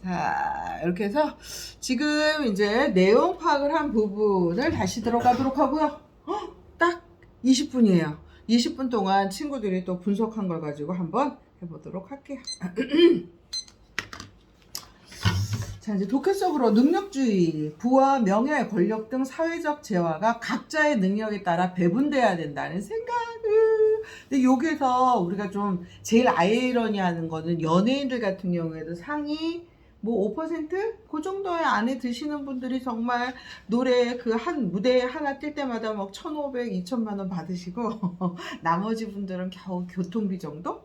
자, 이렇게 해서 지금 이제 내용 파악을 한 부분을 다시 들어가도록 하고요. 딱 20분이에요. 20분 동안 친구들이 또 분석한 걸 가지고 한번 해보도록 할게요. 자, 이제 독해적으로 능력주의, 부와 명예, 권력 등 사회적 재화가 각자의 능력에 따라 배분돼야 된다는 생각을. 근데 여기서 우리가 좀 제일 아이러니하는 거는 연예인들 같은 경우에도 상위 뭐 5%? 그 정도의 안에 드시는 분들이 정말 노래 그 한 무대 하나 뛸 때마다 막 1,500, 2천만 원 받으시고 나머지 분들은 겨우 교통비 정도?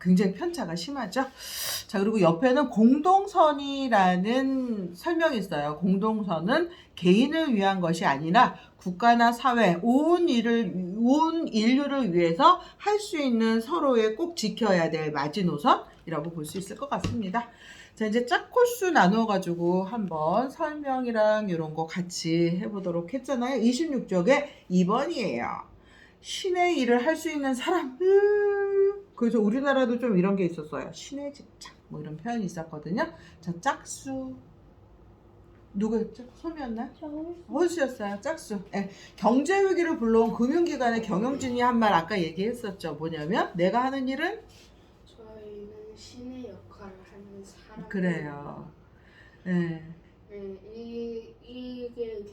굉장히 편차가 심하죠. 자, 그리고 옆에는 공동선이라는 설명이 있어요. 공동선은 개인을 위한 것이 아니라 국가나 사회, 온 인류를 위해서 할 수 있는 서로의 꼭 지켜야 될 마지노선이라고 볼 수 있을 것 같습니다. 자, 이제 짝 코스 나눠가지고 한번 설명이랑 이런 거 같이 해보도록 했잖아요. 26쪽에 2번이에요. 신의 일을 할 수 있는 사람. 그래서 우리나라도 좀 이런 게 있었어요. 신의 집착. 뭐 이런 표현이 있었거든요. 자, 짝수. 누구였죠? 소미였나요? 홀수였어요. 짝수. 예. 경제위기를 불러온 금융기관의 경영진이 한 말 아까 얘기했었죠. 뭐냐면 내가 하는 일은 저희는 신의 역할을 하는 사람. 그래요. 예. 이게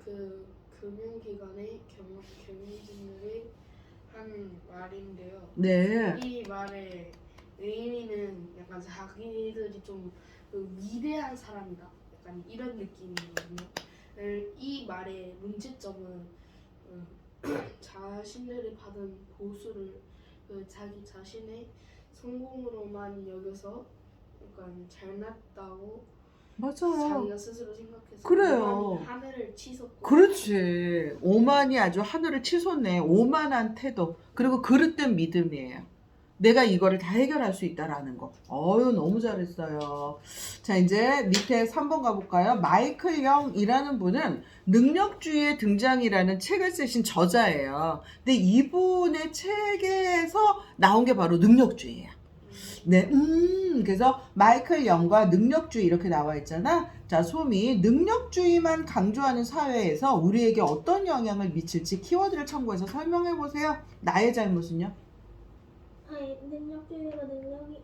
그 금융기관의 경영진들이 한 말인데요. 네. 이 말의 의미는 약간 자기들이 좀 위대한 사람이다. 약간 이런 느낌이거든요. 이 말의 문제점은 자신들이 받은 보수를 자기 자신의 성공으로만 여겨서 약간 잘났다고 맞아요. 자기가 스스로 생각해서 그래요. 하늘을 치솟고. 그렇지. 오만이 아주 하늘을 치솟네. 오만한 태도. 그리고 그릇된 믿음이에요. 내가 이거를 다 해결할 수 있다라는 거. 너무 잘했어요. 자, 이제 밑에 3번 가볼까요? 마이클 영이라는 분은 능력주의의 등장이라는 책을 쓰신 저자예요. 근데 이분의 책에서 나온 게 바로 능력주의예요. 네, 그래서 마이클 영과 능력주의 이렇게 나와 있잖아. 자, 소미, 능력주의만 강조하는 사회에서 우리에게 어떤 영향을 미칠지 키워드를 참고해서 설명해 보세요. 나의 잘못은요? 아니 능력주의가 능력이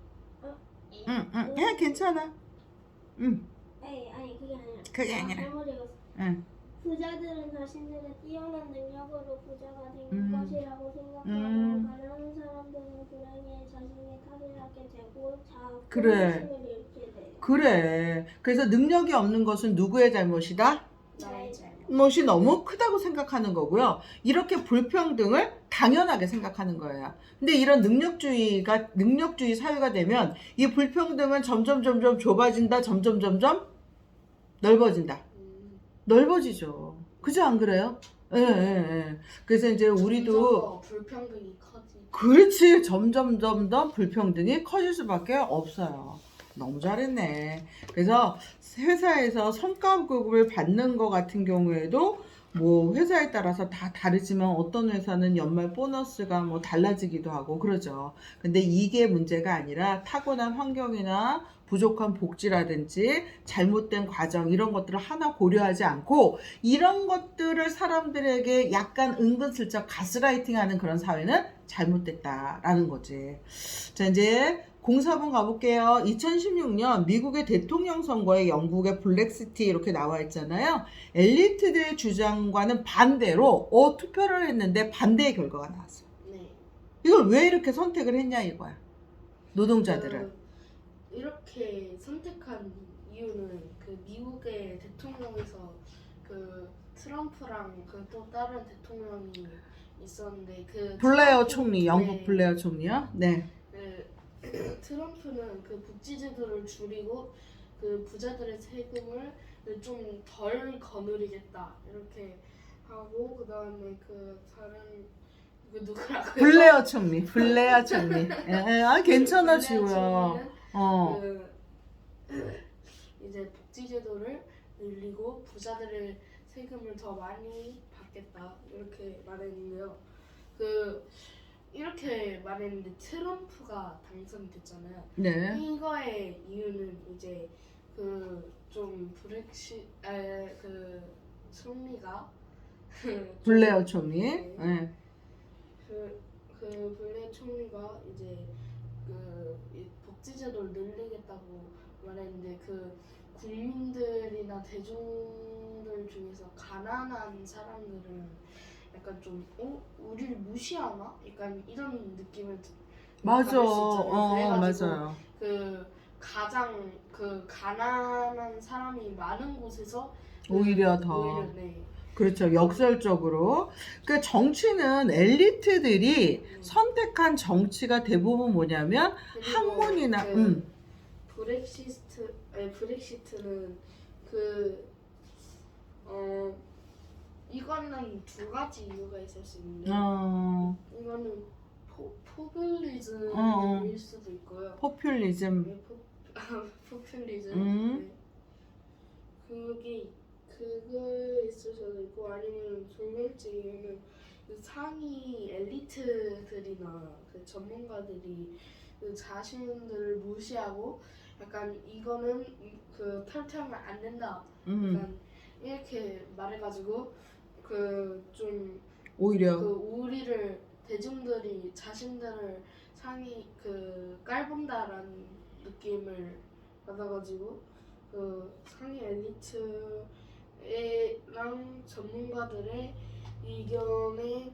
괜찮아. 아니 그게 아니라 그게 아니라. 잘못 읽었어. 응. 부자들은 자신들의 뛰어난 능력으로 부자가 된 것이라고 생각하고 가난한 사람들은 불행해 자신의 탓을 하게 되고 그래. 자존심을 잃게 돼요. 그래. 그래서 능력이 없는 것은 누구의 잘못이다? 나의 잘못. 잘못이 너무 크다고 생각하는 거고요. 이렇게 불평등을 당연하게 생각하는 거예요. 근데 이런 능력주의 사회가 되면 이 불평등은 점점 좁아진다, 점점 넓어진다. 넓어지죠. 그죠? 안 그래요? 예. 그래서 이제 우리도 불평등이 커지. 그렇지. 점점 더 불평등이 커질 수밖에 없어요. 너무 잘했네. 그래서 회사에서 성과급을 받는 것 같은 경우에도 뭐 회사에 따라서 다 다르지만 어떤 회사는 연말 보너스가 뭐 달라지기도 하고 그러죠. 근데 이게 문제가 아니라 타고난 환경이나 부족한 복지라든지 잘못된 과정 이런 것들을 하나 고려하지 않고 이런 것들을 사람들에게 약간 은근슬쩍 가스라이팅하는 그런 사회는 잘못됐다라는 거지. 자, 이제 04번 가볼게요. 2016년 미국의 대통령 선거에 영국의 블랙시티 이렇게 나와 있잖아요. 엘리트들의 주장과는 반대로 투표를 했는데 반대의 결과가 나왔어요. 네. 이걸 왜 이렇게 선택을 했냐 이거야. 노동자들은. 이렇게 선택한 이유는 그 미국의 대통령에서 그 트럼프랑 그 또 다른 대통령이 있었는데 그 블레어 트럼프- 총리, 영국 네. 블레어 총리요? 네. 트럼프는 그 복지제도를 줄이고 그 부자들의 세금을 좀 덜 거느리겠다 이렇게 하고 그 다음에 그 다른 그 누구라고요? 블레어 총리. 괜찮아 블레어 지우야. 총리는 이제 복지제도를 늘리고 부자들의 세금을 더 많이 받겠다 이렇게 말했는데요. 이렇게 말했는데 트럼프가 당선이 됐잖아요. 네. 이거의 이유는 이제 그 좀 그 총리가 블레어 총리. 네. 네. 그 블레어 총리가 이제 이 복지제도를 늘리겠다고 말했는데 그 국민들이나 대중들 중에서 가난한 사람들은 약간 좀 우리를 무시하나? 약간 이런 느낌을 맞아. 받을 수 있잖아요. 그래가지고 맞아요. 가장 가난한 사람이 많은 곳에서 오히려 더. 오히려 네. 그렇죠. 역설적으로. 그 정치는 엘리트들이 선택한 정치가 대부분 뭐냐면 그리고 학문이나 브렉시트는 이거는 두 가지 이유가 있을 수 있는데 이거는 포퓰리즘일 수도 있고요. 포퓰리즘. 네, 포퓰리즘. 네. 그거 있을 수도 있고 아니면 두 번째 이유는 그 상위 엘리트들이나 그 전문가들이 그 자신들을 무시하고 약간 이거는 탈퇴하면 안 된다. 약간 이렇게 말해가지고 좀 오히려 우리를 대중들이 자신들을 상위 깔본다라는 느낌을 받아가지고 상위 엘리트랑 전문가들의 의견에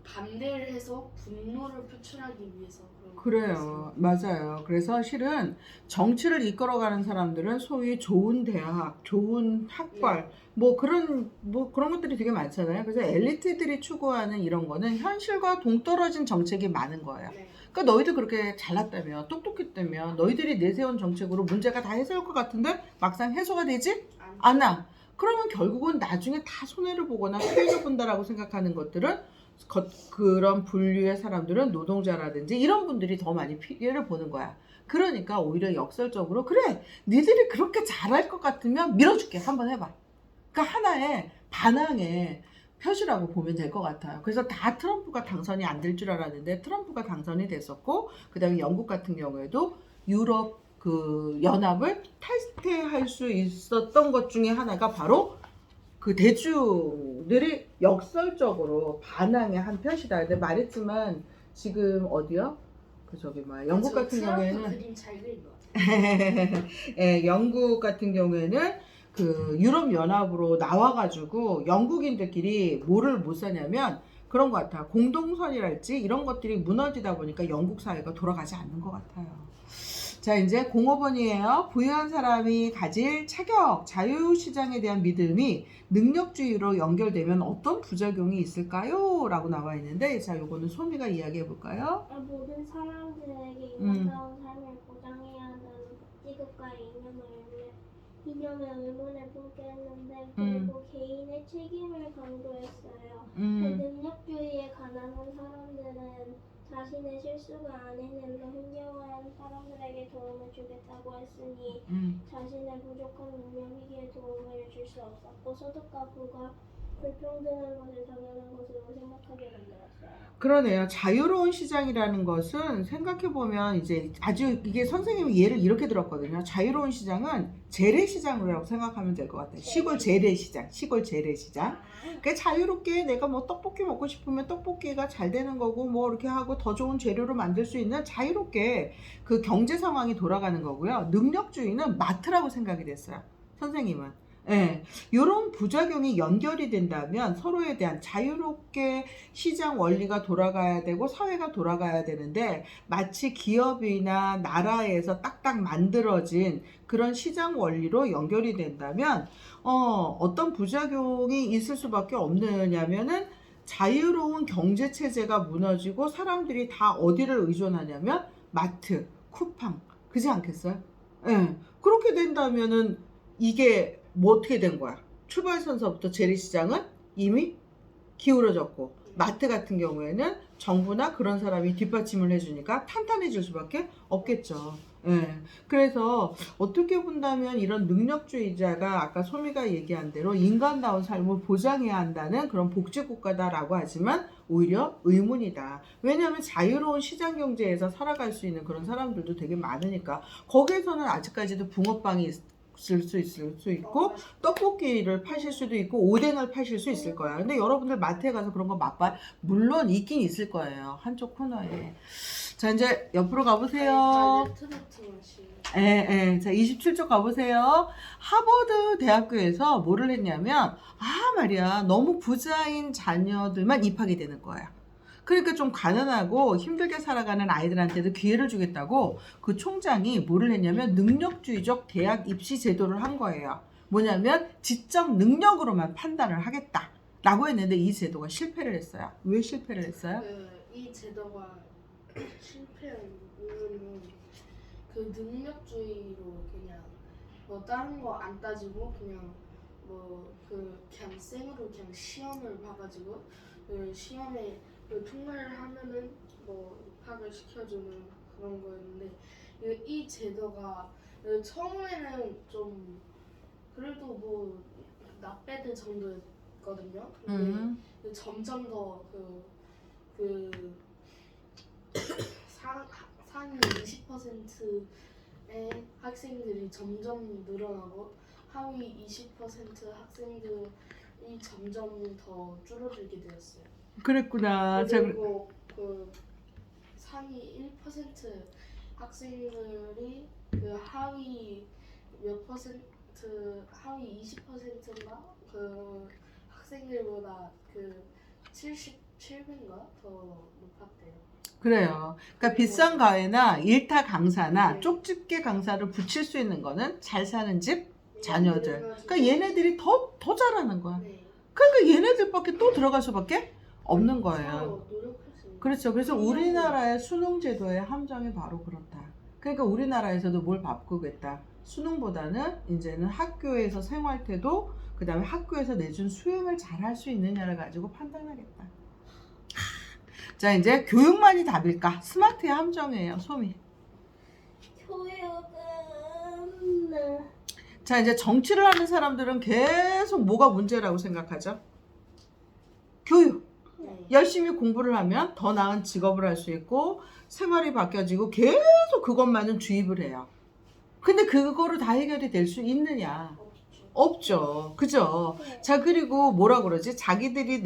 반대를 해서 분노를 표출하기 위해서 그래요. 맞아요. 그래서 실은 정치를 이끌어가는 사람들은 소위 좋은 대학, 좋은 학벌, 그런 것들이 되게 많잖아요. 그래서 엘리트들이 추구하는 이런 거는 현실과 동떨어진 정책이 많은 거예요. 네. 그러니까 너희들 그렇게 잘났다며, 똑똑했다며, 너희들이 내세운 정책으로 문제가 다 해소할 것 같은데 막상 해소가 되지 않아. 그러면 결국은 나중에 다 손해를 보거나 피해를 본다라고 생각하는 것들은 그런 분류의 사람들은 노동자라든지 이런 분들이 더 많이 피해를 보는 거야. 그러니까 오히려 역설적으로 그래 니들이 그렇게 잘할 것 같으면 밀어줄게 한번 해봐. 그러니까 하나의 반항의 표시라고 보면 될 것 같아요. 그래서 다 트럼프가 당선이 안 될 줄 알았는데 트럼프가 당선이 됐었고 그 다음에 영국 같은 경우에도 유럽 연합을 탈퇴할 수 있었던 것 중에 하나가 바로 그 대중들이 역설적으로 반항의 한 표시다. 근데 말했지만 지금 어디요? 영국 같은 경우에는 그림 잘 그린 것 같아요. 예, 영국 같은 경우에는 유럽 연합으로 나와가지고 영국인들끼리 뭐를 못 사냐면 그런 것 같아요. 공동선이랄지 이런 것들이 무너지다 보니까 영국 사회가 돌아가지 않는 것 같아요. 자, 이제 05번이에요. 부유한 사람이 가질 체격, 자유시장에 대한 믿음이 능력주의로 연결되면 어떤 부작용이 있을까요? 라고 나와 있는데, 자, 요거는 소미가 이야기해 볼까요? 모든 사람들에게 인간다운 삶을 보장해야 하는 복지국가의 이념에 의문을 품게 했는데, 그리고 개인의 책임을 강조했어요. 능력주의에 가난한 사람들은 자신의 실수가 아닌 일로 힘겨워하는 사람들에게 도움을 주겠다고 했으니 자신의 부족한 능력이기에 도움을 줄 수 없었고 소득과 부가 불평등한 것을 당연한 것으로 생각하게 만들었어요. 그러네요. 자유로운 시장이라는 것은 생각해보면 이제 아주 이게 선생님이 예를 이렇게 들었거든요. 자유로운 시장은 재래시장이라고 생각하면 될 것 같아요. 시골 재래시장. 그러니까 자유롭게 내가 떡볶이 먹고 싶으면 떡볶이가 잘 되는 거고 이렇게 하고 더 좋은 재료로 만들 수 있는 자유롭게 그 경제 상황이 돌아가는 거고요. 능력주의는 마트라고 생각이 됐어요. 선생님은. 예, 이런 부작용이 연결이 된다면 서로에 대한 자유롭게 시장 원리가 돌아가야 되고 사회가 돌아가야 되는데 마치 기업이나 나라에서 딱딱 만들어진 그런 시장 원리로 연결이 된다면 어떤 부작용이 있을 수밖에 없느냐면은 자유로운 경제 체제가 무너지고 사람들이 다 어디를 의존하냐면 마트, 쿠팡, 그지 않겠어요? 예, 그렇게 된다면은 이게 어떻게 된 거야? 출발선서부터 재래시장은 이미 기울어졌고 마트 같은 경우에는 정부나 그런 사람이 뒷받침을 해주니까 탄탄해질 수밖에 없겠죠. 예. 그래서 어떻게 본다면 이런 능력주의자가 아까 소미가 얘기한 대로 인간다운 삶을 보장해야 한다는 그런 복지국가다라고 하지만 오히려 의문이다. 왜냐하면 자유로운 시장경제에서 살아갈 수 있는 그런 사람들도 되게 많으니까 거기에서는 아직까지도 붕어빵이 있을 수 있고 떡볶이를 파실 수도 있고 오뎅을 파실 수 있을 거야. 근데 여러분들 마트에 가서 그런 거 맛봐. 물론 있긴 있을 거예요. 한쪽 코너에. 자, 이제 옆으로 가보세요. 트로트 맛이. 자, 27쪽 가보세요. 하버드 대학교에서 뭐를 했냐면, 말이야. 너무 부자인 자녀들만 입학이 되는 거야. 그러니까 좀 가난하고 힘들게 살아가는 아이들한테도 기회를 주겠다고 그 총장이 뭐를 했냐면 능력주의적 대학 입시 제도를 한 거예요. 뭐냐면 지적 능력으로만 판단을 하겠다. 라고 했는데 이 제도가 실패를 했어요. 왜 실패를 했어요? 이 제도가 실패한 이유는 그 능력주의로 그냥 뭐 다른 거 안 따지고 그냥 뭐 그냥 생으로 그냥 시험을 봐가지고 그 시험에 그 통과를 하면은 뭐 입학을 시켜주는 그런 거였는데 이 제도가 처음에는 좀 그래도 뭐 나빼드 정도였거든요. 근데 점점 더 상위 20%의 학생들이 점점 늘어나고 하위 20% 학생들이 점점 더 줄어들게 되었어요. 그랬구나. 그리고 그 상위 1% 학생들이 그 하위 몇 퍼센트, 하위 20%가 그 학생들보다 그 77배인가 더 높았대요. 그래요. 그러니까 비싼 가해나 일타 강사나 네. 쪽집게 강사를 붙일 수 있는 거는 잘 사는 집 자녀들. 그래가지고- 그러니까 얘네들이 더 잘하는 거야. 네. 그러니까 얘네들밖에 또 들어갈 수밖에 없는 거예요. 서로 노력할 수 있는. 그렇죠. 그래서 우리나라의 수능 제도의 함정이 바로 그렇다. 그러니까 우리나라에서도 뭘 바꾸겠다. 수능보다는 이제는 학교에서 생활 태도, 그 다음에 학교에서 내준 수행을 잘 할 수 있느냐를 가지고 판단하겠다. 자, 이제 교육만이 답일까? 스마트의 함정이에요, 소미. 교육은 자, 이제 정치를 하는 사람들은 계속 뭐가 문제라고 생각하죠? 교육. 네. 열심히 공부를 하면 더 나은 직업을 할 수 있고 생활이 바뀌어지고 계속 그것만은 주입을 해요. 근데 그거로 다 해결이 될 수 있느냐? 없죠. 그죠? 자, 그리고 뭐라 그러지? 자기들이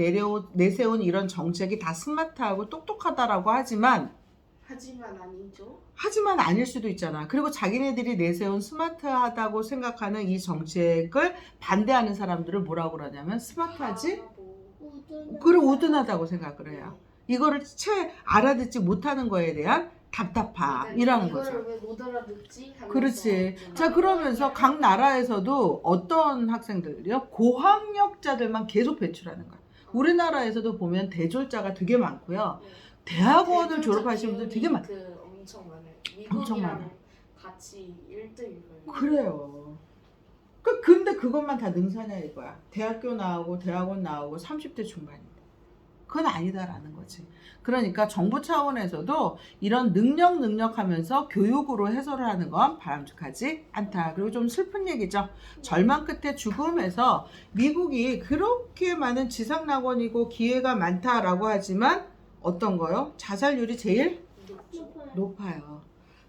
내세운 이런 정책이 다 스마트하고 똑똑하다라고 하지만 아니죠. 하지만 아닐 수도 있잖아. 그리고 자기네들이 내세운 스마트하다고 생각하는 이 정책을 반대하는 사람들을 뭐라고 그러냐면 스마트하지? 그리고 우둔하다고 생각을 해요. 이거를 채 알아듣지 못하는 거에 대한 답답함이라는 거죠. 이걸 왜 못 알아듣지? 하면서 그렇지. 좀 자, 그러면서 각 나라에서도 어떤 학생들이요? 고학력자들만 계속 배출하는 거야. 우리나라에서도 보면 대졸자가 되게 많고요. 네. 대학원을 대졸자 졸업하신 분들 되게 많아요. 엄청 많아요. 엄청 미국이랑 많아요. 같이 1등이에요. 그래요. 근데 그것만 다 능사냐 이거야. 대학교 나오고 대학원 나오고 30대 중반인데. 그건 아니다라는 거지. 그러니까 정부 차원에서도 이런 능력하면서 교육으로 해소를 하는 건 바람직하지 않다. 그리고 좀 슬픈 얘기죠. 절망 끝에 죽음에서 미국이 그렇게 많은 지상낙원이고 기회가 많다라고 하지만 어떤 거요? 자살률이 제일 높아요.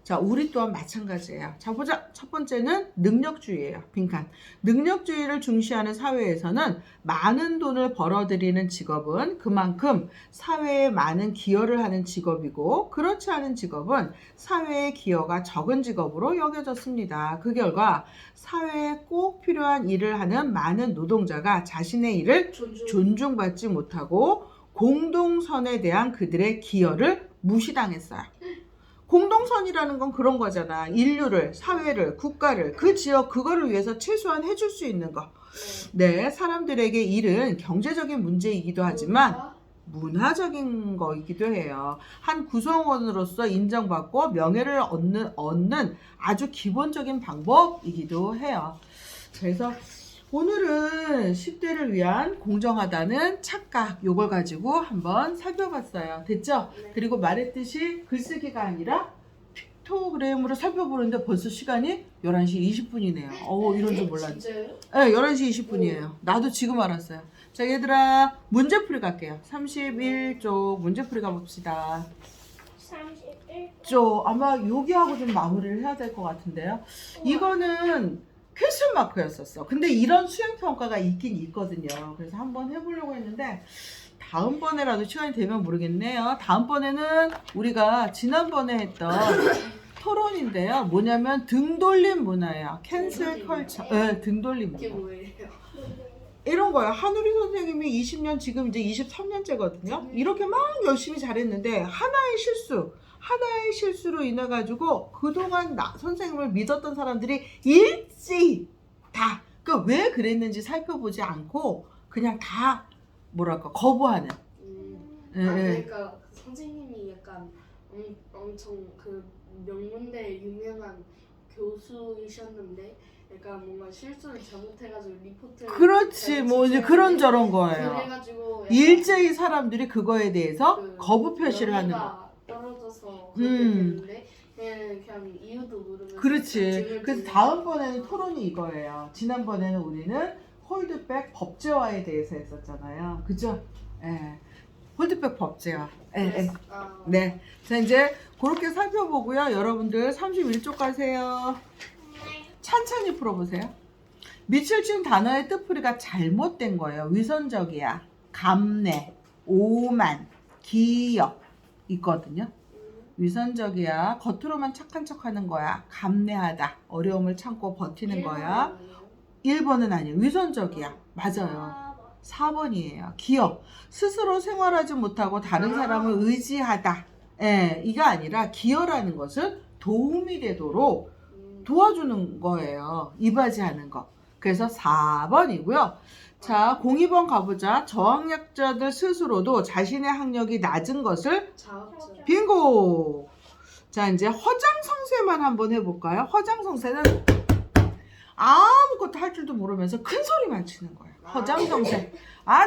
자, 우리 또한 마찬가지예요. 자, 보자. 첫 번째는 능력주의예요. 빈칸. 능력주의를 중시하는 사회에서는 많은 돈을 벌어들이는 직업은 그만큼 사회에 많은 기여를 하는 직업이고, 그렇지 않은 직업은 사회의 기여가 적은 직업으로 여겨졌습니다. 그 결과 사회에 꼭 필요한 일을 하는 많은 노동자가 자신의 일을 존중받지 못하고 공동선에 대한 그들의 기여를 무시당했어요. 공동선이라는 건 그런 거잖아. 인류를, 사회를, 국가를, 그 지역, 그거를 위해서 최소한 해줄 수 있는 거. 네, 사람들에게 일은 경제적인 문제이기도 하지만 문화적인 거이기도 해요. 한 구성원으로서 인정받고 명예를 얻는 아주 기본적인 방법이기도 해요. 그래서 오늘은 10대를 위한 공정하다는 착각, 요걸 가지고 한번 살펴봤어요. 됐죠? 네. 그리고 말했듯이 글쓰기가 아니라 픽토그램으로 살펴보는데 벌써 시간이 11시 20분이네요. 이런 줄 몰랐네. 진짜요? 네, 11시 20분이에요. 나도 지금 알았어요. 자, 얘들아, 문제풀이 갈게요. 31쪽 문제풀이 가봅시다. 31쪽. 아마 여기하고 좀 마무리를 해야 될 것 같은데요. 이거는 퀘스천 마크였었어. 근데 이런 수행평가가 있긴 있거든요. 그래서 한번 해보려고 했는데 다음번에라도 시간이 되면 모르겠네요. 다음번에는 우리가 지난번에 했던 토론인데요. 뭐냐면 등 돌림 문화예요. 캔슬 컬처. 네, 등 돌림 이게 문화. 뭐예요? 이런 거예요. 한우리 선생님이 20년, 지금 이제 23년째거든요. 이렇게 막 열심히 잘했는데 하나의 실수로 인해 가지고 그동안 선생님을 믿었던 사람들이 일찍 다 왜 그랬는지 살펴보지 않고 그냥 다 뭐랄까 거부하는. 예, 예. 그러니까 선생님이 약간 엄청 그 명문대 유명한 교수이셨는데 약간 뭔가 실수를 잘못해가지고 리포트를 그렇지, 뭐 이제 그런저런 거예요. 그래가지고 일제히 사람들이 그거에 대해서 거부 표시를 하는 거. 연애가 떨어져서 그렇게 됐는데 그냥 이유도 모르면서 그렇지. 등을 그래서 돌리고. 다음번에는 토론이 이거예요. 지난번에는 우리는 홀드백 법제화에 대해서 했었잖아요. 그죠? 예. 홀드백 법제화. 예, 예. 네. 자, 이제 그렇게 살펴보고요. 여러분들 31쪽 가세요. 천천히 풀어보세요. 밑줄 친 단어의 뜻풀이가 잘못된 거예요. 위선적이야. 감내, 오만, 기역 있거든요. 위선적이야. 겉으로만 착한 척하는 거야. 감내하다. 어려움을 참고 버티는 거야. 1번은 아니에요. 위선적이야. 맞아요. 4번이에요. 기역. 스스로 생활하지 못하고 다른 사람을 의지하다. 예, 이거 아니라 기여라는 것은 도움이 되도록 도와주는 거예요. 이바지하는 거. 그래서 4번이고요. 자, 02번 가보자. 저학력자들 스스로도 자신의 학력이 낮은 것을 자업자. 빙고! 자, 이제 허장성세만 한번 해볼까요? 허장성세는 아무것도 할 줄도 모르면서 큰 소리만 치는 거예요. 허장성세.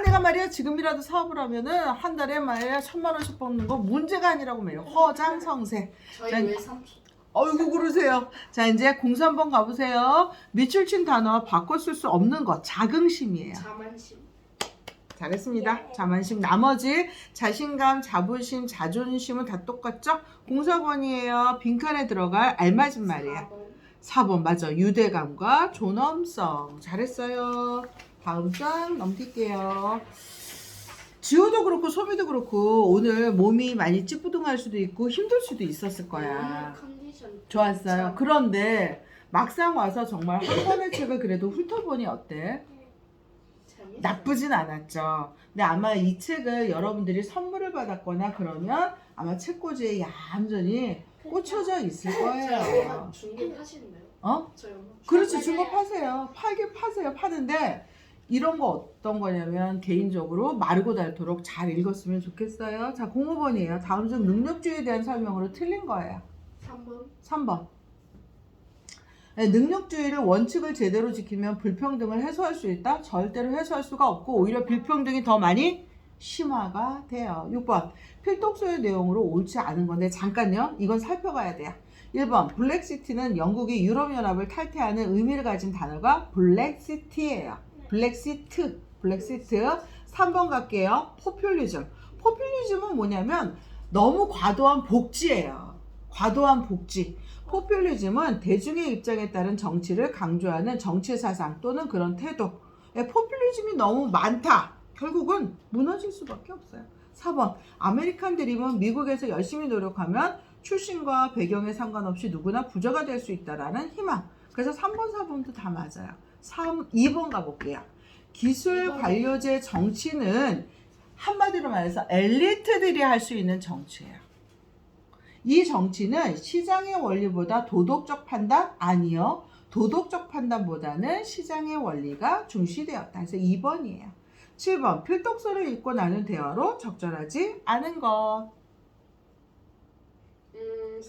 내가 말이야 지금이라도 사업을 하면은 한 달에 말이야 1,000만 원씩 버는 거 문제가 아니라고 말이에요. 허장성세. 저희 자, 왜 3초? 어이구 그러세요. 자, 이제 03번 가보세요. 밑줄 친 단어 바꿔 쓸 수 없는 것 자긍심이에요. 자만심. 잘했습니다. 자만심. 나머지 자신감, 자부심, 자존심은 다 똑같죠? 04번이에요. 빈칸에 들어갈 알맞은 말이에요. 4번 맞아. 유대감과 존엄성. 잘했어요. 다음 장 넘길게요. 지호도 그렇고 소미도 그렇고 오늘 몸이 많이 찌뿌둥할 수도 있고 힘들 수도 있었을 거야. 컨디션. 좋았어요. 그런데 막상 와서 정말 한 권의 책을 그래도 훑어보니 어때? 재밌어요. 나쁘진 않았죠. 근데 아마 이 책을 여러분들이 선물을 받았거나 그러면 아마 책꽂이에 얌전히 꽂혀져 있을 거예요. 중국하시는데요? 어? 저 영어. 그렇지, 중고 파세요. 팔게 파세요. 파는데 이런 거 어떤 거냐면 개인적으로 마르고 닳도록 잘 읽었으면 좋겠어요. 자, 05번이에요. 다음 중 능력주의에 대한 설명으로 틀린 거예요. 3번. 3번. 네, 능력주의를 원칙을 제대로 지키면 불평등을 해소할 수 있다? 절대로 해소할 수가 없고 오히려 불평등이 더 많이 심화가 돼요. 6번. 필독서의 내용으로 옳지 않은 건데 잠깐요. 이건 살펴봐야 돼요. 1번. 블랙시티는 영국이 유럽연합을 탈퇴하는 의미를 가진 단어가 블랙시티예요. 블랙시트. 3번 갈게요. 포퓰리즘. 포퓰리즘은 뭐냐면 너무 과도한 복지예요. 과도한 복지. 포퓰리즘은 대중의 입장에 따른 정치를 강조하는 정치 사상 또는 그런 태도. 포퓰리즘이 너무 많다. 결국은 무너질 수밖에 없어요. 4번. 아메리칸 드림은 미국에서 열심히 노력하면 출신과 배경에 상관없이 누구나 부자가 될 수 있다라는 희망. 그래서 3번, 4번도 다 맞아요. 2번 가볼게요. 기술 관료제 정치는 한마디로 말해서 엘리트들이 할 수 있는 정치예요. 이 정치는 시장의 원리보다 도덕적 판단? 아니요. 도덕적 판단보다는 시장의 원리가 중시되었다. 그래서 2번이에요. 7번. 필독서를 읽고 나눈 대화로 적절하지 않은 것.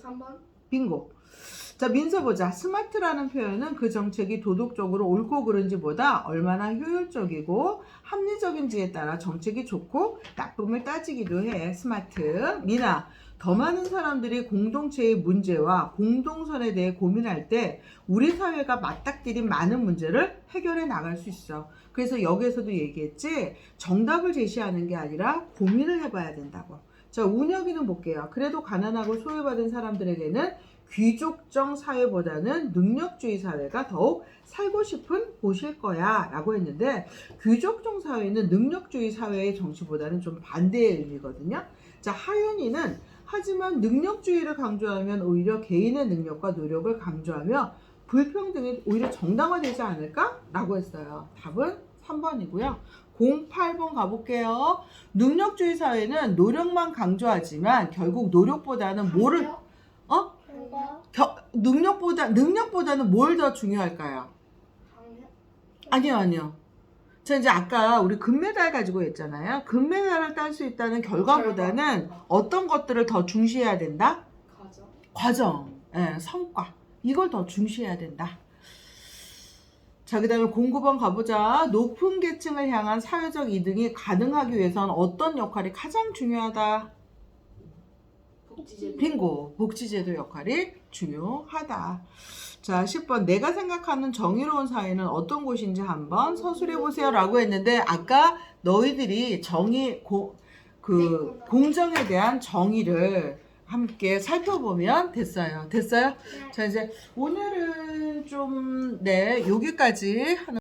3번. 빙고. 자, 민서 보자. 스마트라는 표현은 그 정책이 도덕적으로 옳고 그른지보다 얼마나 효율적이고 합리적인지에 따라 정책이 좋고 나쁨을 따지기도 해. 스마트. 미나. 더 많은 사람들이 공동체의 문제와 공동선에 대해 고민할 때 우리 사회가 맞닥뜨린 많은 문제를 해결해 나갈 수 있어. 그래서 여기에서도 얘기했지, 정답을 제시하는 게 아니라 고민을 해봐야 된다고. 자, 운혁이는 볼게요. 그래도 가난하고 소외받은 사람들에게는 귀족적 사회보다는 능력주의 사회가 더욱 살고 싶은 곳일 거야 라고 했는데, 귀족적 사회는 능력주의 사회의 정치보다는 좀 반대의 의미거든요. 자, 하윤이는 하지만 능력주의를 강조하면 오히려 개인의 능력과 노력을 강조하며 불평등이 오히려 정당화되지 않을까? 라고 했어요. 답은 3번이고요. 08번 가볼게요. 능력주의 사회는 노력만 강조하지만 결국 노력보다는 뭐를, 능력보다는 뭘 더 중요할까요? 아니요. 자, 이제 아까 우리 금메달 가지고 했잖아요. 금메달을 딸 수 있다는 결과보다는 어떤 것들을 더 중시해야 된다? 과정, 성과. 이걸 더 중시해야 된다. 자, 그 다음에 09번 가보자. 높은 계층을 향한 사회적 이득이 가능하기 위해선 어떤 역할이 가장 중요하다? 빙고. 복지제도 역할이 중요하다. 자, 10번. 내가 생각하는 정의로운 사회는 어떤 곳인지 한번 서술해보세요 라고 했는데, 아까 너희들이 공정에 대한 정의를 함께 살펴보면 됐어요. 됐어요? 자, 이제 오늘은 좀, 여기까지 하는